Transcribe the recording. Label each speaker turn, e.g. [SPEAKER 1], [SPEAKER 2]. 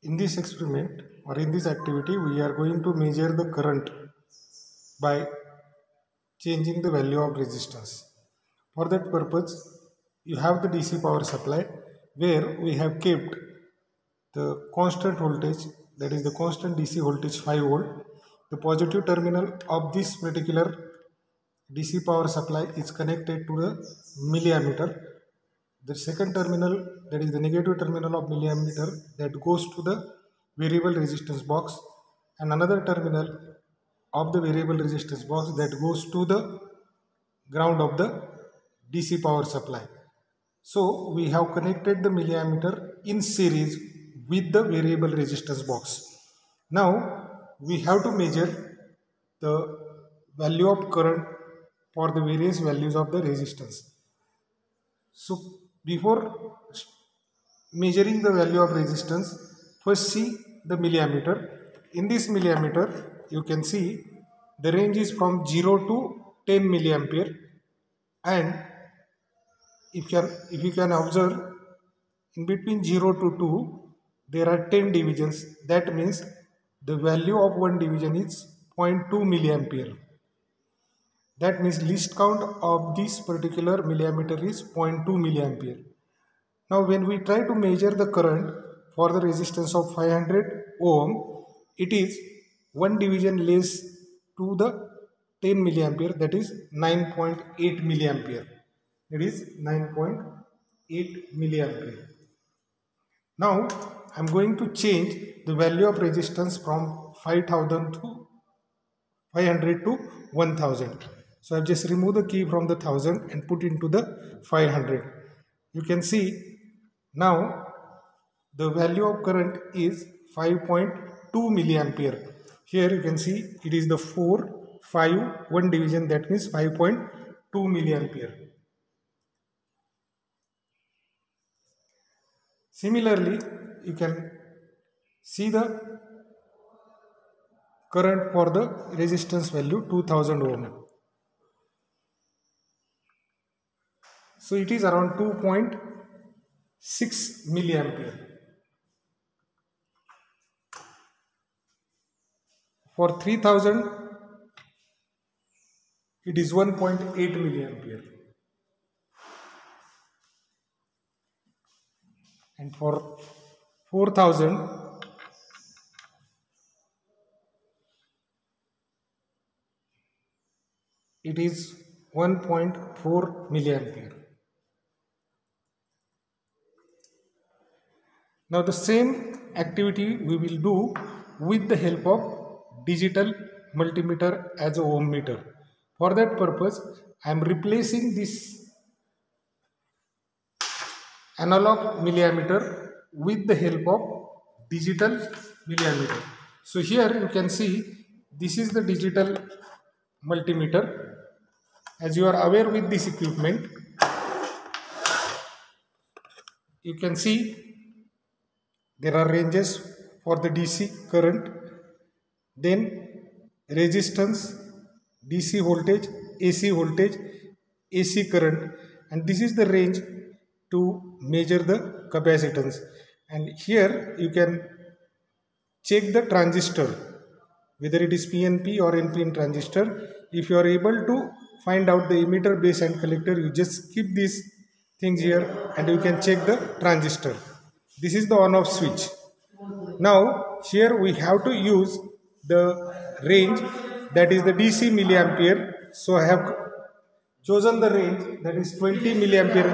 [SPEAKER 1] In this experiment or in this activity, we are going to measure the current by changing the value of resistance. For that purpose, you have the DC power supply where we have kept the constant voltage, that is the constant DC voltage 5 volt. The positive terminal of this particular DC power supply is connected to the milliammeter. The second terminal, that is the negative terminal of milliammeter, that goes to the variable resistance box, and another terminal of the variable resistance box that goes to the ground of the DC power supply. So we have connected the milliammeter in series with the variable resistance box. Now we have to measure the value of current for the various values of the resistance. So before measuring the value of resistance, first see the milliammeter. In this milliammeter, you can see the range is from 0 to 10 milliampere, and if you can observe, in between 0 to 2 there are 10 divisions. That means the value of one division is 0.2 milliampere. That means least count of this particular milliammeter is 0.2 milliampere. Now when we try to measure the current for the resistance of 500 ohm, it is one division less to the 10 milliampere, that is 9.8 milliampere. It is 9.8 milliampere. Now I am going to change the value of resistance from 500 to 1000. So I have just removed the key from the 1000 and put into the 500. You can see now the value of current is 5.2 milliampere. Here you can see it is the 1 division, that means 5.2 milliampere. Similarly, you can see the current for the resistance value 2000 ohm. So it is around 2.6 milliampere. For 3000, it is 1.8 milliampere. And for 4000, it is 1.4 milliampere. Now the same activity we will do with the help of digital multimeter as a ohm meter. For that purpose, I am replacing this analog millimeter with the help of digital millimeter. So here you can see this is the digital multimeter. As you are aware with this equipment, you can see there are ranges for the DC current, then resistance, DC voltage, AC current, and this is the range to measure the capacitance. And here you can check the transistor, whether it is PNP or NPN transistor. If you are able to find out the emitter, base and collector, you just keep these things here and you can check the transistor. This is the on-off switch. Now here we have to use the range, that is the DC milliampere. So I have chosen the range, that is 20 milliampere.